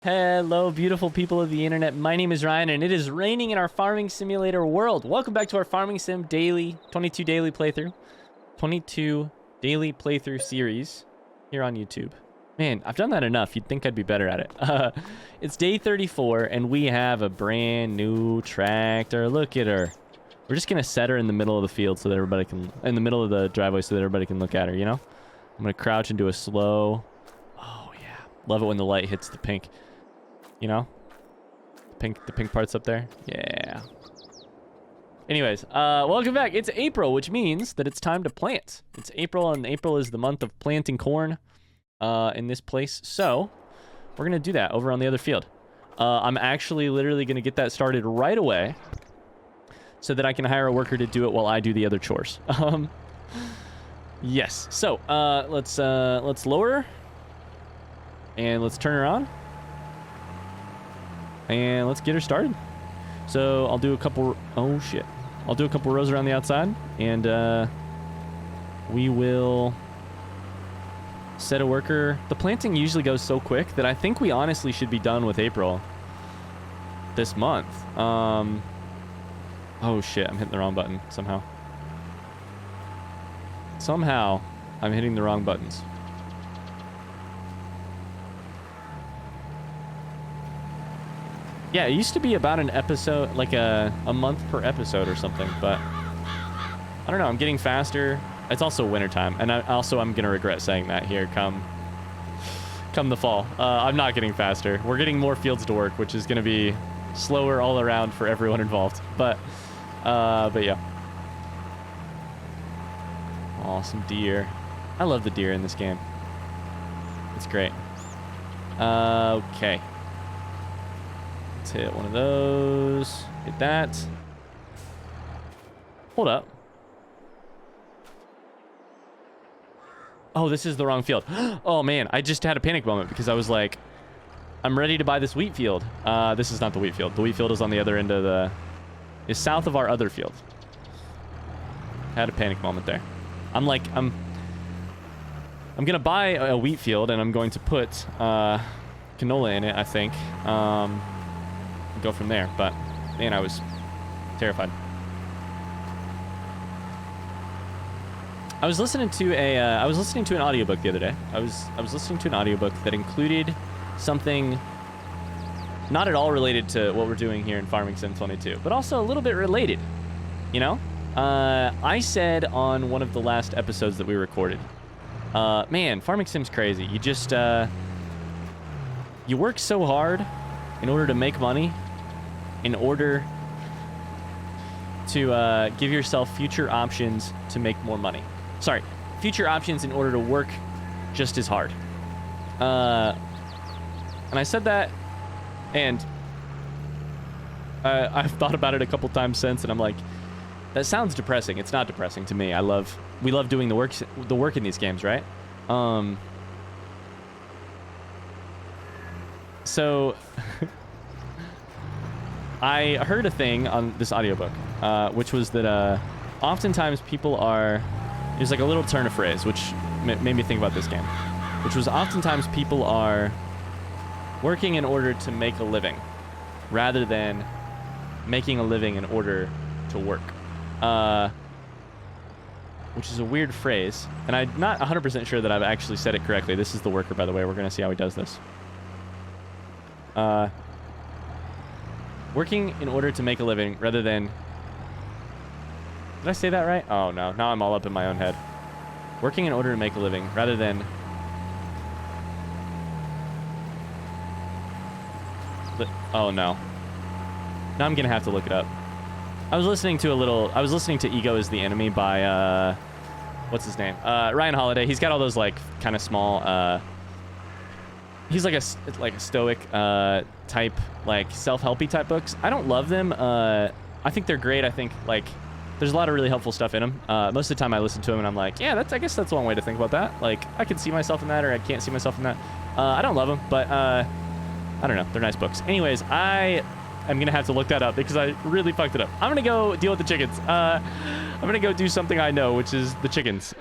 Hello, beautiful people of the internet. My name is Ryan, and it is raining in our farming simulator world. Welcome back to our farming sim daily, 22 daily playthrough, 22 daily playthrough series here on YouTube. Man, I've done that enough. You'd think I'd be better at it. It's day 34, and we have a brand new tractor. Look at her. We're just gonna set her in the middle of the field so that everybody can, in the middle of the driveway so that everybody can look at her. You know, I'm gonna crouch and do a slow. Oh yeah, love it when the light hits the pink. You know, the pink parts up there. Yeah. Anyways, welcome back. It's April, which means that it's time to plant. It's April, and April is the month of planting corn in this place. So we're gonna do that over on the other field. I'm actually literally gonna get that started right away, so that I can hire a worker to do it while I do the other chores. Yes. So let's lower her, and let's turn her on. And let's get her started. So I'll do a couple... Oh, shit. I'll do a couple rows around the outside. And we will set a worker. The planting usually goes so quick that I think we honestly should be done with April this month. Oh, shit. I'm hitting the wrong button somehow. Somehow, I'm hitting the wrong buttons. Yeah, it used to be about an episode, like a month per episode or something, but I don't know, I'm getting faster. It's also wintertime, and I'm going to regret saying that here come the fall. I'm not getting faster. We're getting more fields to work, which is going to be slower all around for everyone involved, but yeah. Oh, some deer. I love the deer in this game. It's great. Okay. Let's hit one of those. Hit that. Hold up. Oh, this is the wrong field. Oh, man. I just had a panic moment because I was like, I'm ready to buy this wheat field. This is not the wheat field. The wheat field is on the other end of the... is south of our other field. Had a panic moment there. I'm like, I'm going to buy a wheat field, and I'm going to put canola in it, I think. Go from there, but man, I was terrified. I was listening to an audiobook the other day. I was listening to an audiobook that included something not at all related to what we're doing here in Farming Sim 22, but also a little bit related. You know, I said on one of the last episodes that we recorded, man, Farming Sim's crazy. You just you work so hard in order to make money, in order to give yourself future options to make more money. Sorry, future options in order to work just as hard. And I said that, and I've thought about it a couple times since, and I'm like, that sounds depressing. It's not depressing to me. We love doing the work in these games, right? So I heard a thing on this audiobook, which was that oftentimes people are... There's like a little turn of phrase, which made me think about this game, which was oftentimes people are working in order to make a living rather than making a living in order to work, which is a weird phrase, and I'm not 100% sure that I've actually said it correctly. This is the worker, by the way. We're going to see how he does this. Working in order to make a living rather than... Did I say that right? Oh, no. Now I'm all up in my own head. Working in order to make a living rather than... Oh, no. Now I'm going to have to look it up. I was listening to Ego is the Enemy by, what's his name? Ryan Holiday. He's got all those, like, kind of small, he's like a stoic type, like self-helpy type books. I don't love them. I think they're great. I think like there's a lot of really helpful stuff in them. Most of the time I listen to them and I'm like, yeah, I guess that's one way to think about that. Like I can see myself in that, or I can't see myself in that. I don't love them, but I don't know. They're nice books. Anyways, I'm gonna have to look that up because I really fucked it up. I'm gonna go deal with the chickens. I'm gonna go do something I know, which is the chickens.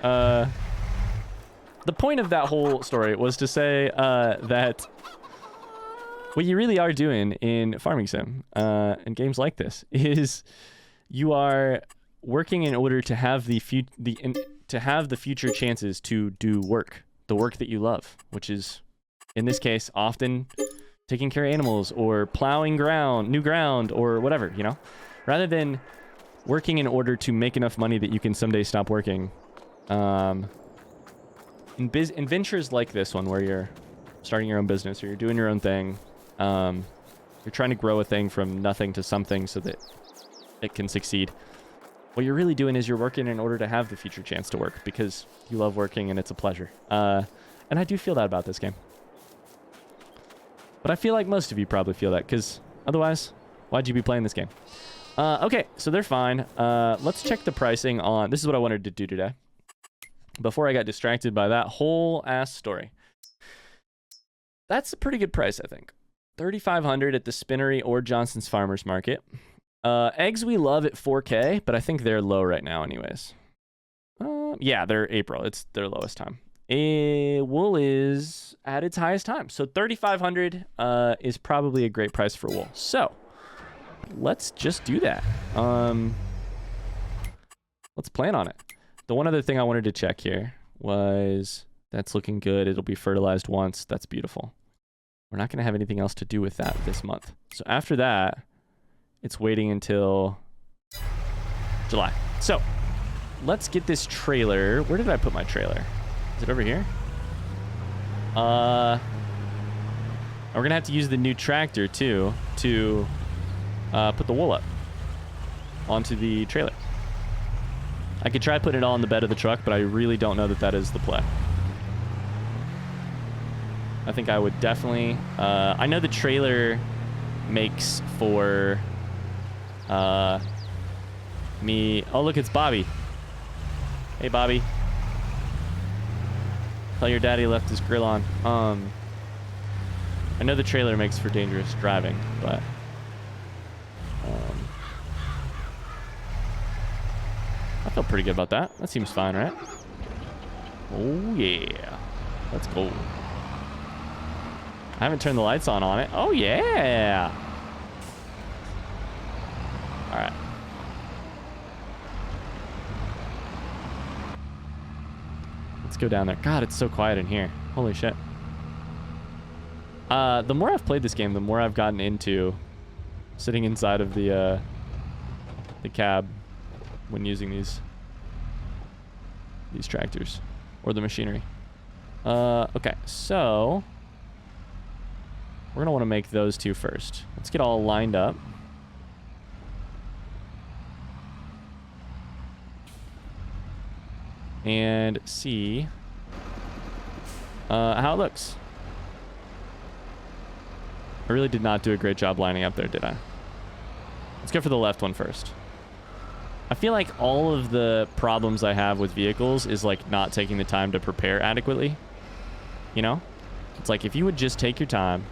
The point of that whole story was to say that what you really are doing in Farming Sim and games like this is you are working in order to have the future chances to do the work that you love, which is, in this case, often taking care of animals or plowing new ground or whatever, you know? Rather than working in order to make enough money that you can someday stop working. In ventures like this one where you're starting your own business or you're doing your own thing, you're trying to grow a thing from nothing to something so that it can succeed. What you're really doing is you're working in order to have the future chance to work because you love working and it's a pleasure. And I do feel that about this game. But I feel like most of you probably feel that because otherwise, why'd you be playing this game? Okay, so they're fine. Let's check the pricing on... This is what I wanted to do today before I got distracted by that whole ass story. That's a pretty good price, I think. $3,500 at the Spinnery or Johnson's Farmers Market. Eggs we love at 4K, but I think they're low right now anyways. Yeah, they're April. It's their lowest time. Wool is at its highest time. So $3,500 is probably a great price for wool. So let's just do that. Let's plan on it. The one other thing I wanted to check here was that's looking good. It'll be fertilized once. That's beautiful. We're not going to have anything else to do with that this month. So after that, it's waiting until July. So let's get this trailer. Where did I put my trailer? Is it over here? We're gonna have to use the new tractor too to put the wool up onto the trailer. I could try putting it all on the bed of the truck, but I really don't know that is the play. I think I would definitely... I know the trailer makes for me... Oh, look, it's Bobby. Hey, Bobby. Tell your daddy left his grill on. I know the trailer makes for dangerous driving, but... I feel pretty good about that. That seems fine, right? Oh, yeah. Let's go. I haven't turned the lights on it. Oh, yeah. All right. Let's go down there. God, it's so quiet in here. Holy shit. The more I've played this game, the more I've gotten into sitting inside of the cab when using these tractors or the machinery. Okay, so we're gonna want to make those two first. Let's get all lined up. And see how it looks. I really did not do a great job lining up there, did I? Let's go for the left one first. I feel like all of the problems I have with vehicles is like not taking the time to prepare adequately. You know? It's like if you would just take your time,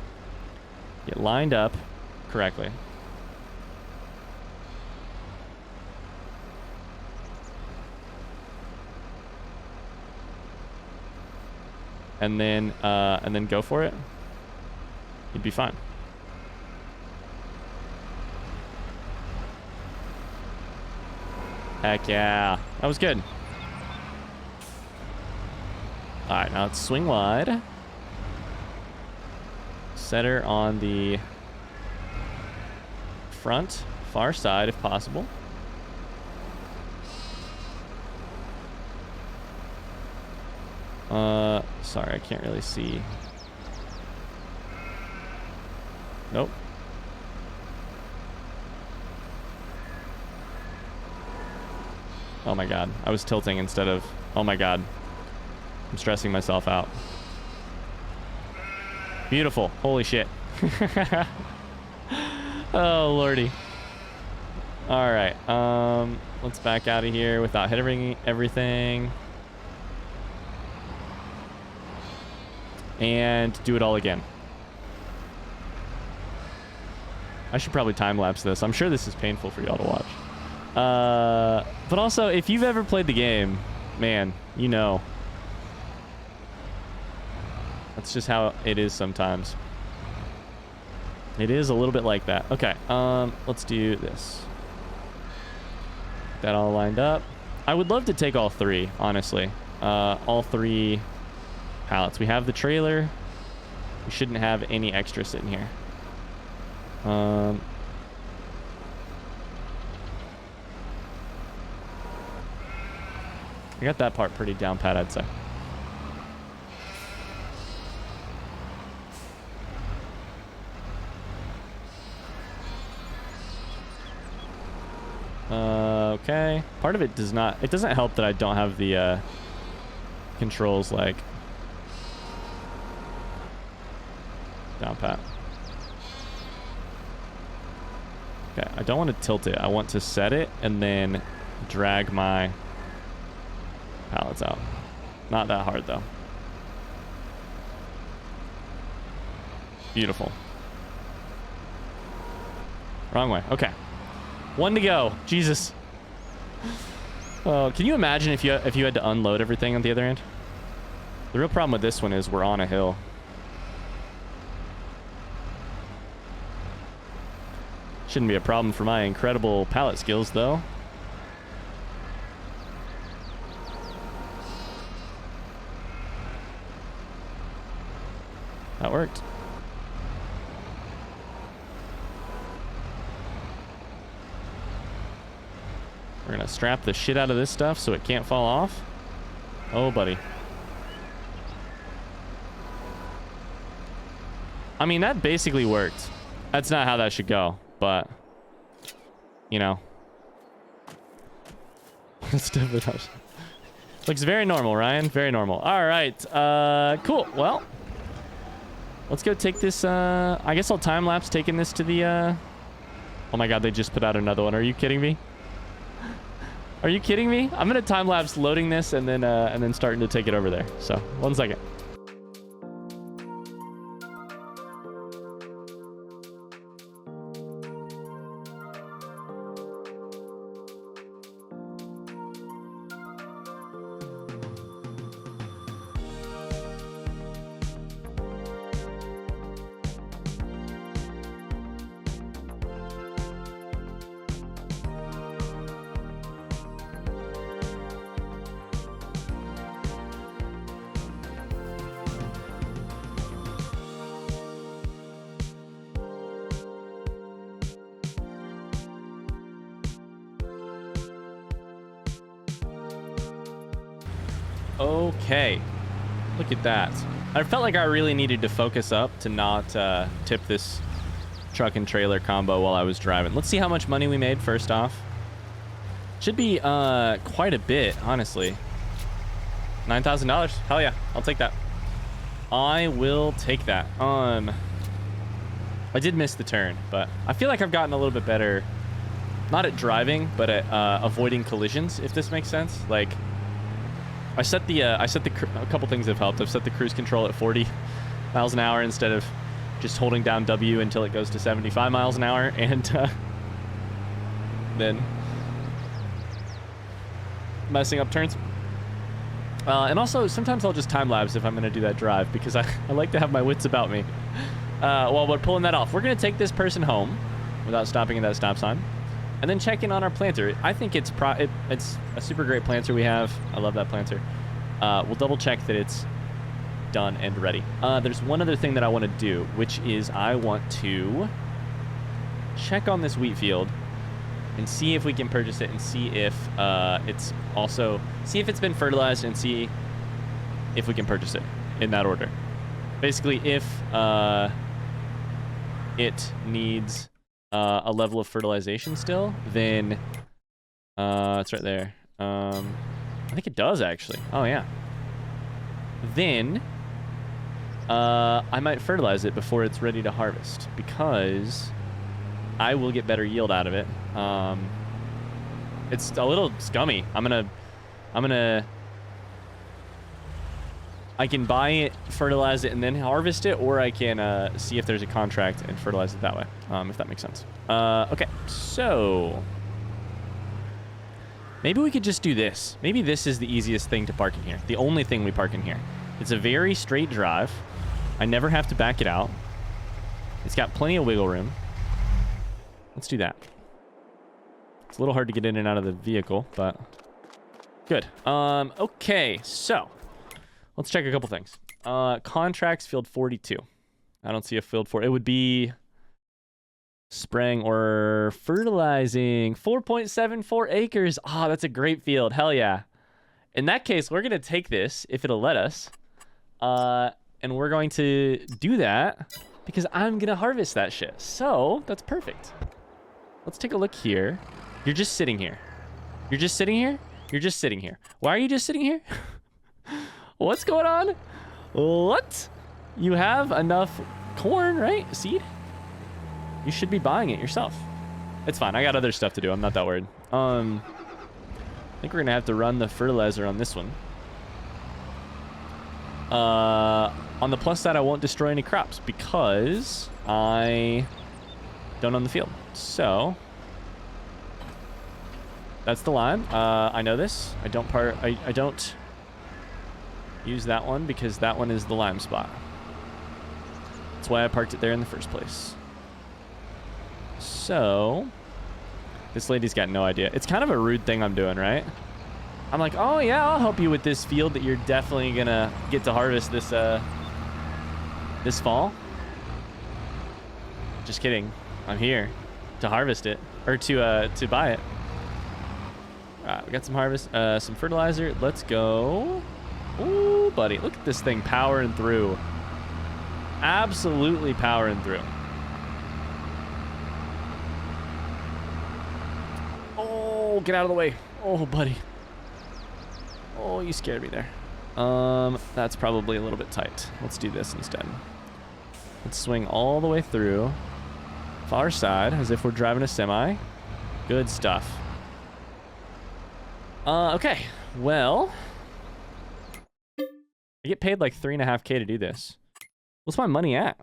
get lined up correctly. And then go for it, you'd be fine. Heck yeah. That was good. All right, now let's swing wide. Set her on the front, far side if possible. Sorry, I can't really see. Nope. Oh my god, I was tilting instead of... Oh my god. I'm stressing myself out. Beautiful. Holy shit. Oh lordy. Alright, let's back out of here without hitting everything. And do it all again. I should probably time-lapse this. I'm sure this is painful for y'all to watch. But also, if you've ever played the game, man, you know. That's just how it is sometimes. It is a little bit like that. Okay, let's do this. Get that all lined up. I would love to take all three, honestly. All three pallets. We have the trailer. We shouldn't have any extra sitting here. I got that part pretty down pat, I'd say. Okay. Part of it does not... It doesn't help that I don't have the controls, like... down pat. Okay, I don't want to tilt it. I want to set it and then drag my pallets out. Not that hard, though. Beautiful. Wrong way. Okay. One to go. Jesus. Oh, can you imagine if you had to unload everything on the other end? The real problem with this one is we're on a hill. Shouldn't be a problem for my incredible pallet skills, though. That worked. We're gonna strap the shit out of this stuff so it can't fall off. Oh, buddy. I mean, that basically worked. That's not how that should go, but you know. Looks very normal, Ryan. Very normal. All right. Cool. Well, let's go take this. I guess I'll time lapse taking this to the. Oh my God! They just put out another one. Are you kidding me? Are you kidding me? I'm gonna time lapse loading this and then starting to take it over there. So 1 second. Okay, look at that. I felt like I really needed to focus up to not tip this truck and trailer combo while I was driving. Let's see how much money we made first off. Should be quite a bit, honestly. $9,000. Hell yeah, I'll take that. I will take that. I did miss the turn, but I feel like I've gotten a little bit better, not at driving, but at avoiding collisions, if this makes sense. Like, I set a couple things have helped. I've set the cruise control at 40 miles an hour instead of just holding down W until it goes to 75 miles an hour, and then messing up turns. And also, sometimes I'll just time lapse if I'm going to do that drive because I like to have my wits about me while we're pulling that off. We're going to take this person home without stopping at that stop sign, and then check in on our planter. I think it's a super great planter we have. I love that planter. We'll double check that it's done and ready. There's one other thing that I want to do, which is I want to check on this wheat field and see if we can purchase it and see if see if it's been fertilized and see if we can purchase it in that order. Basically, if it needs a level of fertilization still, then it's right there. I think it does actually. Oh yeah. Then I might fertilize it before it's ready to harvest because I will get better yield out of it. It's a little scummy. I can buy it, fertilize it, and then harvest it, or I can see if there's a contract and fertilize it that way, if that makes sense. Okay, so maybe we could just do this. Maybe this is the easiest thing to park in here. The only thing we park in here. It's a very straight drive. I never have to back it out. It's got plenty of wiggle room. Let's do that. It's a little hard to get in and out of the vehicle, but good. Okay, so let's check a couple things. Contracts field 42. I don't see a field for it. It would be spraying or fertilizing. 4.74 acres. Oh, that's a great field. Hell yeah. In that case, we're going to take this if it'll let us. And we're going to do that because I'm going to harvest that shit. So that's perfect. Let's take a look here. You're just sitting here. You're just sitting here? You're just sitting here. Why are you just sitting here? What's going on? What? You have enough corn, right? Seed? You should be buying it yourself. It's fine. I got other stuff to do. I'm not that worried. I think we're going to have to run the fertilizer on this one. On the plus side, I won't destroy any crops because I don't own the field. So that's the line. I know this. I don't use that one because that one is the lime spot. That's why I parked it there in the first place. So this lady's got no idea. It's kind of a rude thing I'm doing, right? I'm like, oh yeah, I'll help you with this field that you're definitely gonna get to harvest this this fall. Just kidding. I'm here to harvest it or to buy it. All right, we got some fertilizer. Let's go. Ooh, buddy, look at this thing powering through. Absolutely powering through. Oh, get out of the way. Oh, buddy. Oh, you scared me there. That's probably a little bit tight. Let's do this instead. Let's swing all the way through. Far side, as if we're driving a semi. Good stuff. Okay. Well, I get paid like $3.5K to do this. What's my money at?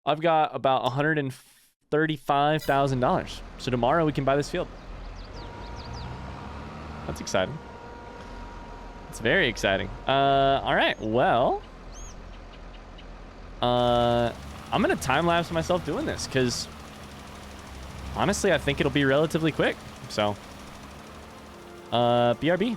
I've got about $135,000. So tomorrow we can buy this field. That's exciting. It's very exciting. All right. Well, I'm going to time-lapse myself doing this because honestly, I think it'll be relatively quick. So, BRB.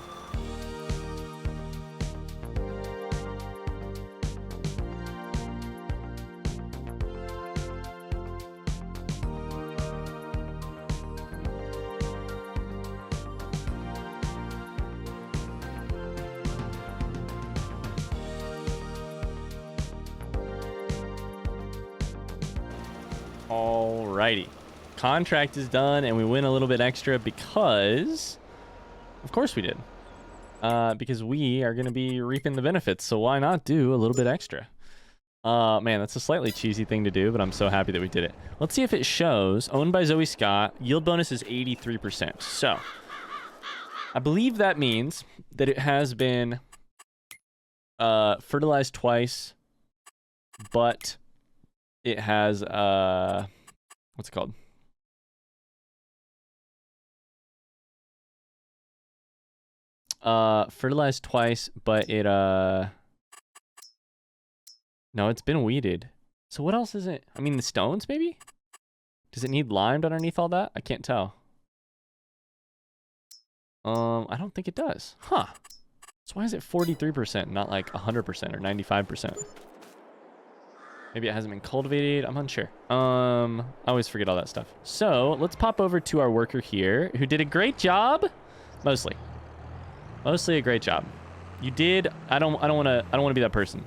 Alrighty. Contract is done and we win a little bit extra because of course we did. Because we are going to be reaping the benefits. So why not do a little bit extra? Man, that's a slightly cheesy thing to do, but I'm so happy that we did it. Let's see if it shows. Owned by Zoe Scott. Yield bonus is 83%. So I believe that means that it has been fertilized twice, but it has what's it called? Fertilized twice, but it no, it's been weeded. So what else is it? I mean, the stones maybe? Does it need limed underneath all that? I can't tell. I don't think it does. Huh. So why is it 43%, not like 100% or 95%? Maybe it hasn't been cultivated. I'm unsure. I always forget all that stuff. So let's pop over to our worker here who did a great job. Mostly a great job. You did. I don't want to be that person.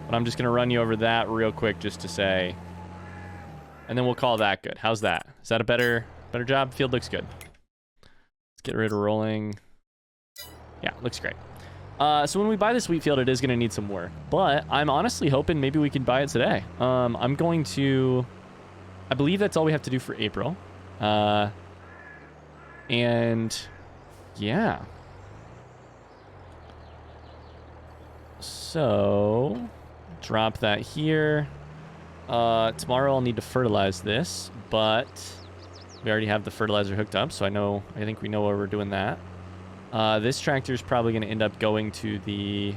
But I'm just going to run you over that real quick just to say, and then we'll call that good. How's that? Is that a better job? Field looks good. Let's get rid of rolling. Yeah, looks great. So when we buy this wheat field, it is going to need some work, but I'm honestly hoping maybe we can buy it today. I'm going to, I believe that's all we have to do for April. And yeah. So drop that here. Tomorrow I'll need to fertilize this, but we already have the fertilizer hooked up. So I think we know where we're doing that. This tractor is probably going to end up going to the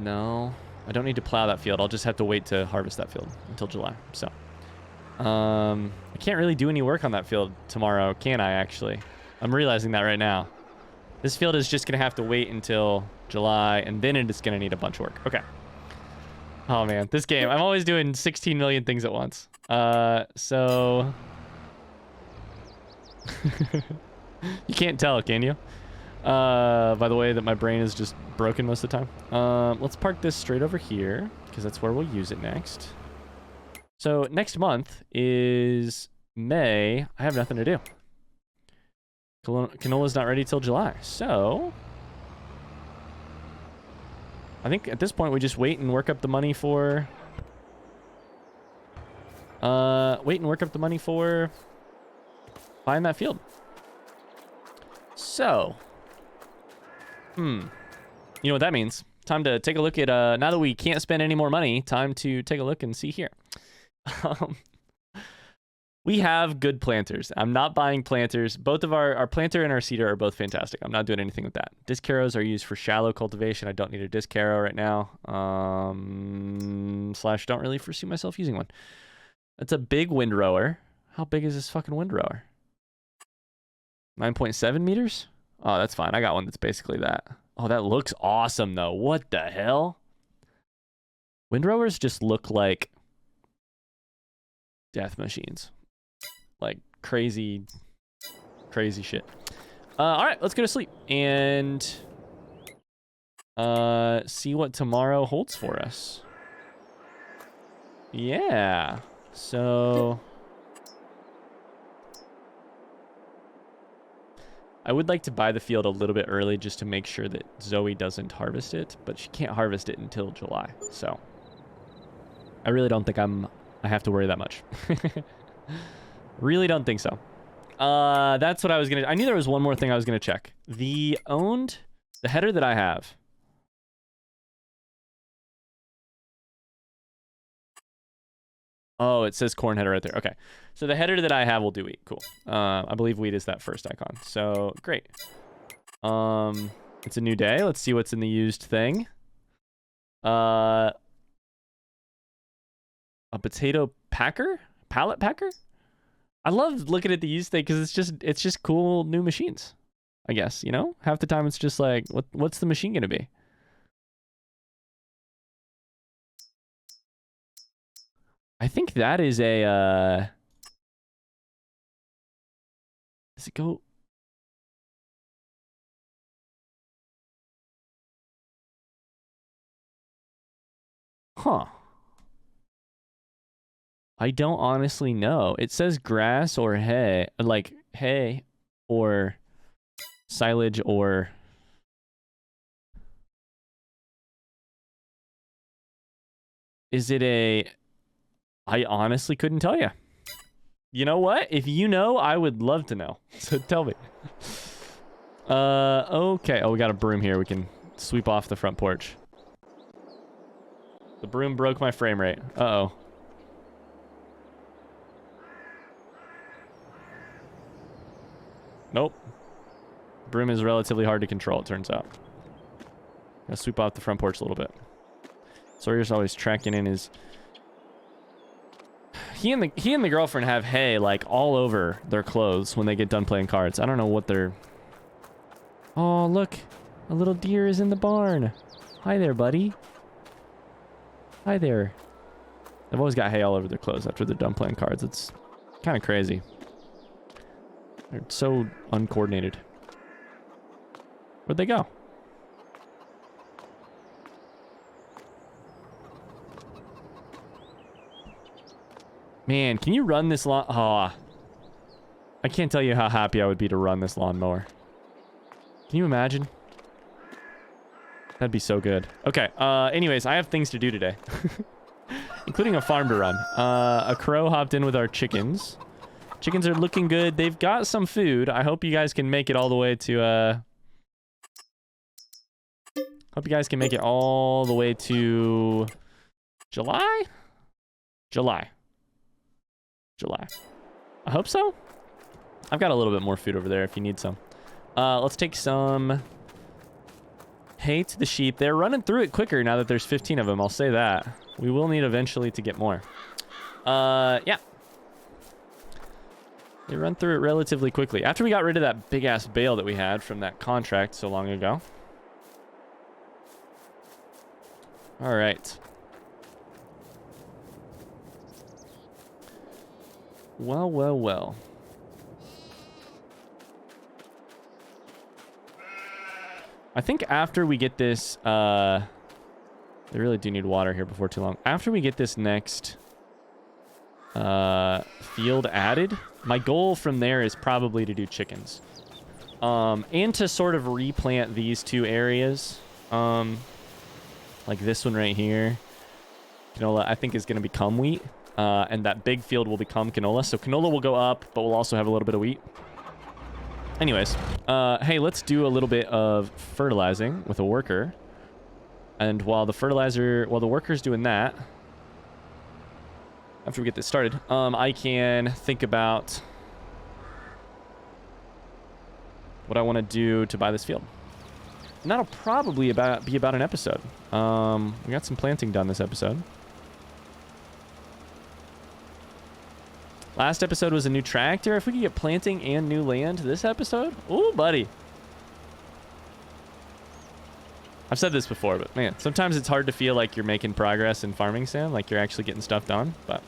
No, I don't need to plow that field. I'll just have to wait to harvest that field until July. So, I can't really do any work on that field tomorrow, can I, actually? I'm realizing that right now. This field is just going to have to wait until July, and then it's going to need a bunch of work. Okay. Oh, man. This game. I'm always doing 16 million things at once. So... You can't tell, can you? By the way that my brain is just broken most of the time. Let's park this straight over here, because that's where we'll use it next. So next month is May. I have nothing to do. Canola's not ready till July. So I think at this point we just wait and work up the money for buying that field. So you know what that means. Time to take a look at now that we can't spend any more money, time to take a look and see here. We have good planters. I'm not buying planters. Both of our planter and our seeder are both fantastic. I'm not doing anything with that. Disc harrows are used for shallow cultivation. I don't need a disc harrow right now. Slash don't really foresee myself using one. That's a big windrower. How big is this fucking windrower? 9.7 meters? Oh, that's fine. I got one that's basically that. Oh, that looks awesome though. What the hell? Windrowers just look like death machines. Like crazy shit. All right, let's go to sleep and see what tomorrow holds for us. Yeah. So I would like to buy the field a little bit early just to make sure that Zoe doesn't harvest it, but she can't harvest it until July. So I really don't think I have to worry that much. Really don't think so. That's what I was gonna... I knew there was one more thing I was gonna check. The header that I have. Oh, it says corn header right there. Okay. So the header that I have will do wheat. Cool. I believe wheat is that first icon. So great. It's a new day. Let's see what's in the used thing. A potato packer? Pallet packer? I love looking at the used thing because it's just cool new machines. I guess, you know? Half the time it's just like, what's the machine gonna be? I think that is a does it go? Huh. I don't honestly know. It says grass or hay, like hay or silage or... Is it a... I honestly couldn't tell you. You know what? If you know, I would love to know. So tell me. Okay. Oh, we got a broom here. We can sweep off the front porch. The broom broke my frame rate. Uh-oh. Nope. Broom is relatively hard to control, it turns out. Gonna sweep off the front porch a little bit. Sawyer's always tracking in his... He and the girlfriend have hay, like, all over their clothes when they get done playing cards. I don't know what they're... Oh, look. A little deer is in the barn. Hi there, buddy. Hi there. They've always got hay all over their clothes after they're done playing cards. It's kind of crazy. They're so uncoordinated. Where'd they go? Man, can you run this lawn? Oh, I can't tell you how happy I would be to run this lawnmower. Can you imagine? That'd be so good. Okay, anyways, I have things to do today. Including a farm to run. A crow hopped in with our chickens. Chickens are looking good. They've got some food. I hope you guys can make it all the way to, hope you guys can make it all the way to... July? July. I hope so. I've got a little bit more food over there if you need some. Let's take some hay to the sheep. They're running through it quicker now that there's 15 of them. I'll say that. We will need eventually to get more. Yeah. They run through it relatively quickly. After we got rid of that big-ass bale that we had from that contract so long ago. All right. Well, well, well. I think after we get this, they really do need water here before too long. After we get this next field added, my goal from there is probably to do chickens. And to sort of replant these two areas. Like this one right here. Canola, I think, is going to become wheat. And that big field will become canola. So canola will go up, but we'll also have a little bit of wheat. Anyways, hey, let's do a little bit of fertilizing with a worker. And while the worker's doing that, after we get this started, I can think about what I want to do to buy this field. And that'll probably be about an episode. We got some planting done this episode. Last episode was a new tractor. If we could get planting and new land this episode. Ooh, buddy. I've said this before, but man, sometimes it's hard to feel like you're making progress in farming sim, like you're actually getting stuff done. But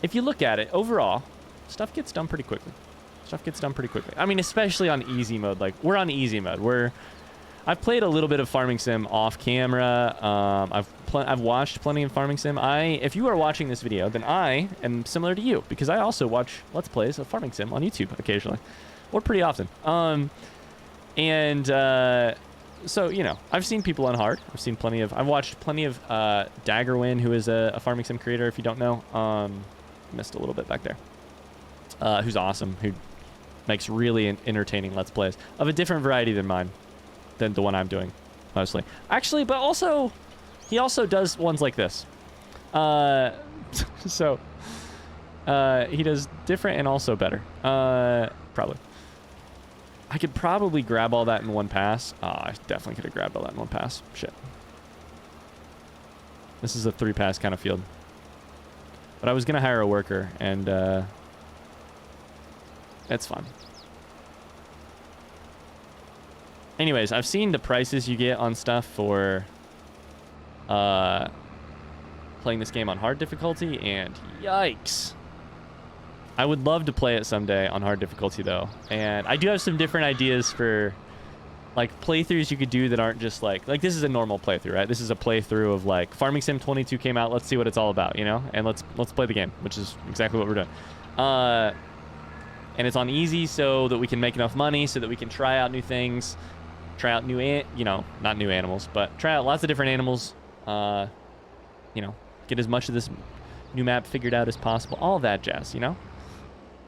if you look at it, overall, stuff gets done pretty quickly. Stuff gets done pretty quickly. I mean, especially on easy mode. Like, we're on easy mode. I've played a little bit of farming sim off camera. I've watched plenty of farming sim. If you are watching this video, then I am similar to you because I also watch Let's Plays of farming sim on YouTube occasionally, or pretty often. So, you know, I've seen people on hard. I've watched plenty of Daggerwin, who is a farming sim creator, if you don't know. Missed a little bit back there. Who's awesome, who makes really entertaining Let's Plays of a different variety than mine, than the one I'm doing, mostly. Actually, but also, he also does ones like this. So, he does different and also better. Probably. I could probably grab all that in one pass. I definitely could have grabbed all that in one pass. Shit. This is a 3-pass kind of field. But I was going to hire a worker, and it's fine. Anyways, I've seen the prices you get on stuff for playing this game on hard difficulty, and yikes. I would love to play it someday on hard difficulty, though. And I do have some different ideas for, like, playthroughs you could do that aren't just like this is a normal playthrough, right? This is a playthrough of, like, Farming Sim 22 came out, let's see what it's all about, you know? And let's play the game, which is exactly what we're doing. And it's on easy so that we can make enough money so that we can try out new things, try out new, not new animals, but try out lots of different animals, you know, get as much of this new map figured out as possible, all that jazz, you know?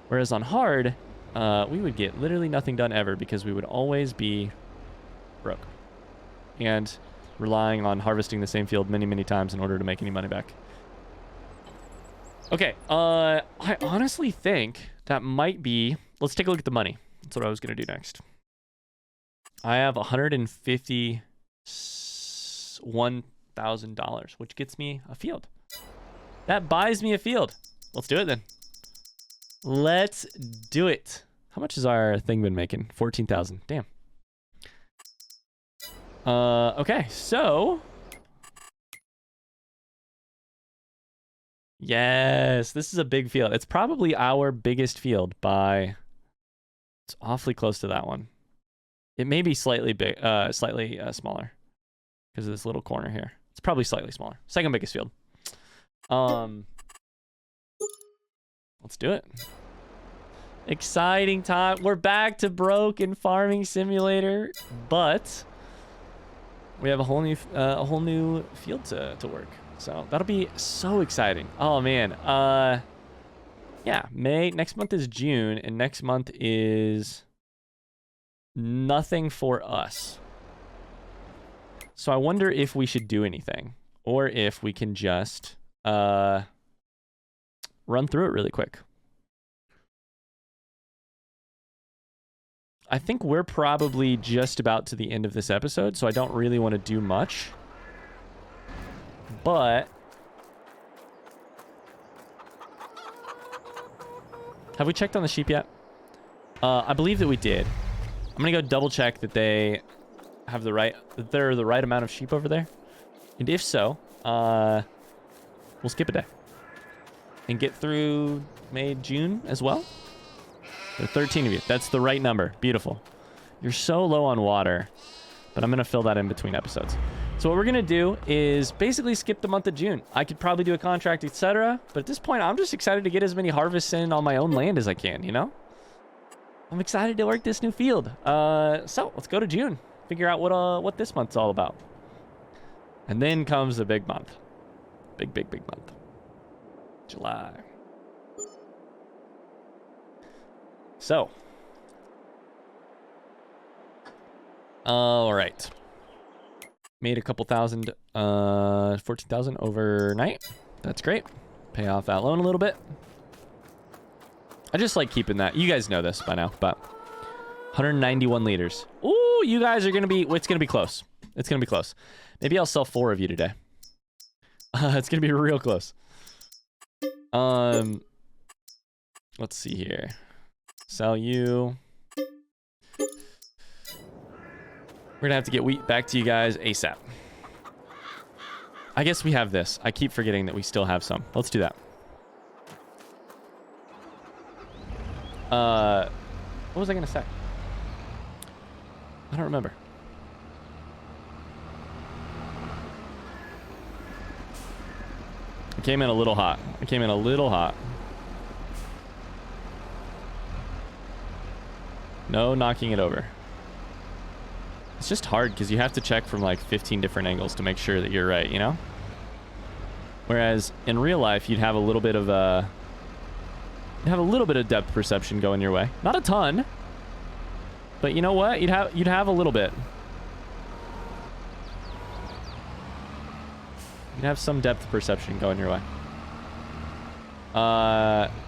Whereas on hard, we would get literally nothing done ever because we would always be broke and relying on harvesting the same field many, many times in order to make any money back. Okay, I honestly think that might be... Let's take a look at the money. That's what I was going to do next. I have $151,000, which gets me a field. That buys me a field. Let's do it then. Let's do it. How much has our thing been making? 14,000. Damn. Okay, so... Yes, this is a big field. It's probably our biggest field by... It's awfully close to that one. It may be slightly big, slightly smaller because of this little corner here. It's probably slightly smaller. Second biggest field. Let's do it. Exciting time. We're back to broken farming simulator, but we have a whole new field to work. So that'll be so exciting. Oh man. Yeah, next month is June, and next month is nothing for us. So I wonder if we should do anything, or if we can just run through it really quick. I think we're probably just about to the end of this episode, so I don't really want to do much. But have we checked on the sheep yet? I believe that we did. I'm gonna go double check that there are the right amount of sheep over there. And if so, we'll skip a day and get through May, June as well. There are 13 of you. That's the right number. Beautiful. You're so low on water, but I'm going to fill that in between episodes. So what we're going to do is basically skip the month of June. I could probably do a contract, etc. But at this point, I'm just excited to get as many harvests in on my own land as I can, you know? I'm excited to work this new field. So let's go to June. Figure out what this month's all about. And then comes the big month. Big month. July. So. All right. Made a couple thousand, 14,000 overnight. That's great. Pay off that loan a little bit. I just like keeping that. You guys know this by now, but 191 liters. Ooh, you guys are going to be, it's going to be close. It's going to be close. Maybe I'll sell 4 of you today. It's going to be real close. Let's see here. Sell you. We're gonna have to get wheat back to you guys ASAP. I guess we have this. I keep forgetting that we still have some. Let's do that. What was I gonna say? I don't remember. I came in a little hot. No knocking it over. It's just hard because you have to check from like 15 different angles to make sure that you're right, you know? Whereas in real life, you'd have a little bit of depth perception going your way. Not a ton, but you know what? You'd have a little bit. You'd have some depth perception going your way.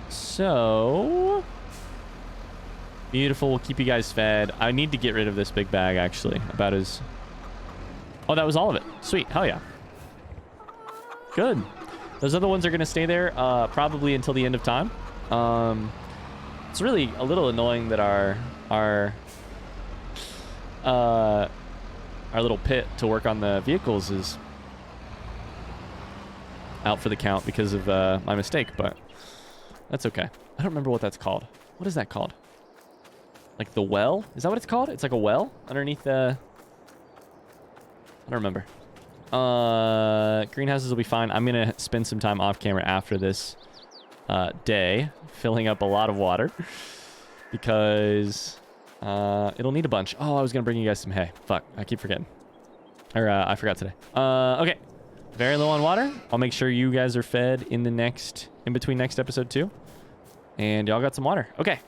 So beautiful. We'll keep you guys fed. I need to get rid of this big bag, actually. Oh, that was all of it. Sweet. Hell yeah. Good. Those other ones are going to stay there probably until the end of time. It's really a little annoying that our little pit to work on the vehicles is out for the count because of my mistake, but that's okay. I don't remember what that's called. What is that called? Like the well? Is that what it's called? It's like a well underneath the... I don't remember. Greenhouses will be fine. I'm going to spend some time off camera after this day filling up a lot of water because it'll need a bunch. Oh, I was going to bring you guys some hay. Fuck, I keep forgetting. Or I forgot today. Okay. Very low on water. I'll make sure you guys are fed in between next episode too. And y'all got some water. Okay.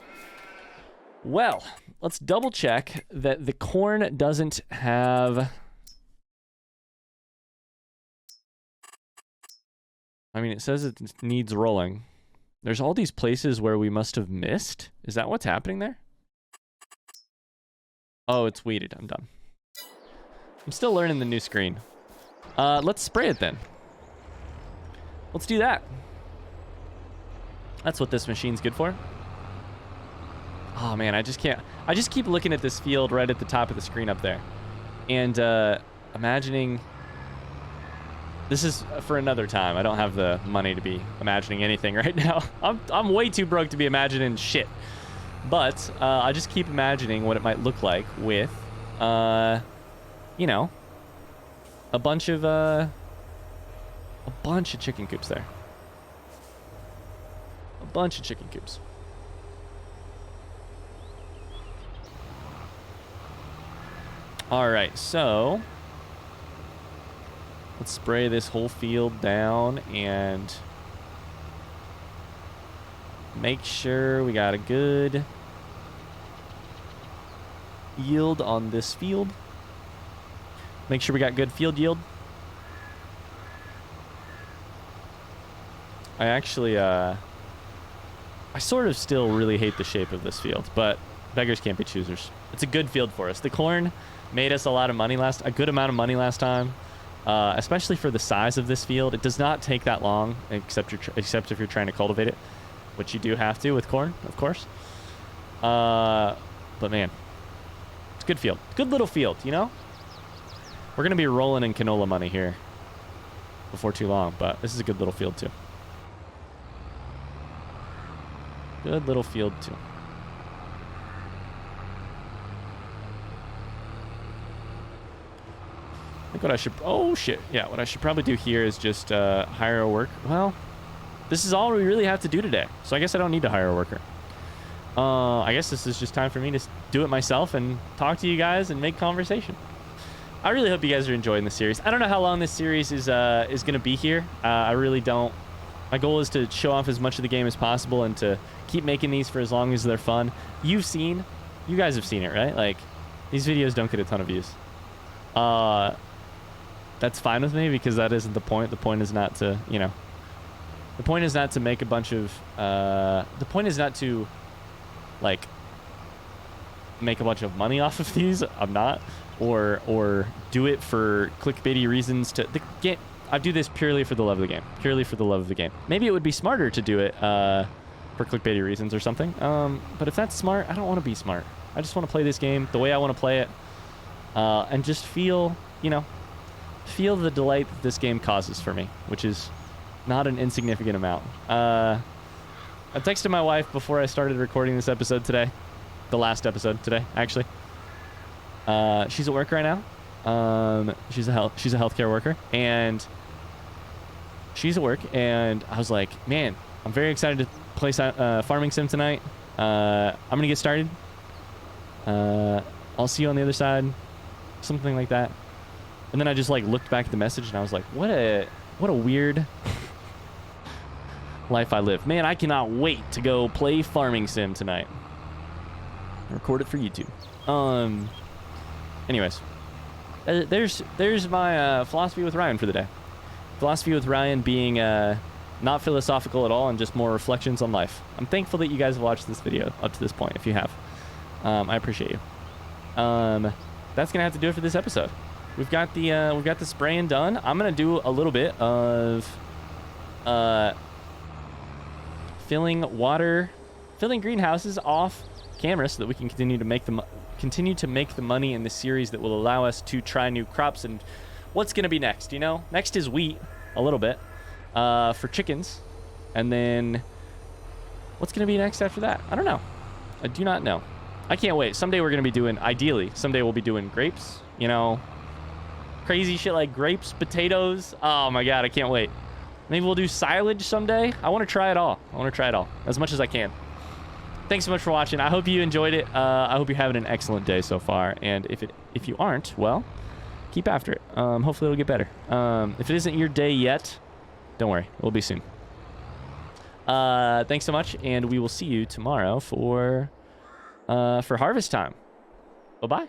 Well, let's double check that the corn doesn't have... I mean, it says it needs rolling. There's all these places where we must have missed. Is that what's happening there? Oh, it's weeded. I'm done. I'm still learning the new screen. Let's spray it then. Let's do that. That's what this machine's good for. Oh man, I just keep looking at this field right at the top of the screen up there. And imagining... This is for another time. I don't have the money to be imagining anything right now. I'm way too broke to be imagining shit. But I just keep imagining what it might look like with, you know, a bunch of chicken coops there. A bunch of chicken coops. All right, so let's spray this whole field down and make sure we got a good yield on this field. Make sure we got good field yield. I actually, I sort of still really hate the shape of this field, but Beggars can't be choosers. It's a good field for us. The corn made us a good amount of money last time, especially for the size of this field. It does not take that long, except if you're trying to cultivate it, which you do have to with corn, of course. But man, it's a good field. Good little field, you know? We're going to be rolling in canola money here before too long, but this is a good little field too. Good little field too. I think what I should... Oh, shit. Yeah, what I should probably do here is just hire a worker. Well, this is all we really have to do today, so I guess I don't need to hire a worker. I guess this is just time for me to do it myself and talk to you guys and make conversation. I really hope you guys are enjoying the series. I don't know how long this series is going to be here. I really don't. My goal is to show off as much of the game as possible and to keep making these for as long as they're fun. You guys have seen it, right? Like, these videos don't get a ton of views. That's fine with me because that isn't the point. The point is not to, you know, the point is not to make a bunch of, the point is not to, like, make a bunch of money off of these. I'm not. Or do it for clickbaity reasons I do this purely for the love of the game. Purely for the love of the game. Maybe it would be smarter to do it, for clickbaity reasons or something. But if that's smart, I don't want to be smart. I just want to play this game the way I want to play it, and just feel, you know, feel the delight that this game causes for me, which is not an insignificant amount. I texted my wife before I started recording this episode today. The last episode today, actually. She's at work right now. She's a healthcare worker, and she's at work, and I was like, man, I'm very excited to play Farming Sim tonight. I'm gonna get started. I'll see you on the other side, something like that. And then I just like looked back at the message and I was like, what a weird life I live. Man, I cannot wait to go play Farming Sim tonight. Record it for YouTube. Anyways, there's my philosophy with Ryan for the day. Philosophy with Ryan being not philosophical at all and just more reflections on life. I'm thankful that you guys have watched this video up to this point. If you have, I appreciate you. That's gonna have to do it for this episode. We've got the spraying done. I'm gonna do a little bit of filling greenhouses off camera so that we can continue to make the money in the series that will allow us to try new crops. And what's gonna be next? You know, next is wheat a little bit for chickens, and then what's gonna be next after that? I don't know. I do not know. I can't wait. Someday we're gonna be doing, ideally, someday we'll be doing grapes. You know, crazy shit like grapes, potatoes. Oh my god, I can't wait. Maybe we'll do silage someday. I want to try it all. As much as I can. Thanks so much for watching. I hope you enjoyed it. I hope you're having an excellent day so far. And if you aren't, well, keep after it. Hopefully it'll get better. If it isn't your day yet, don't worry. It will be soon. Thanks so much, and we will see you tomorrow for harvest time. Bye-bye.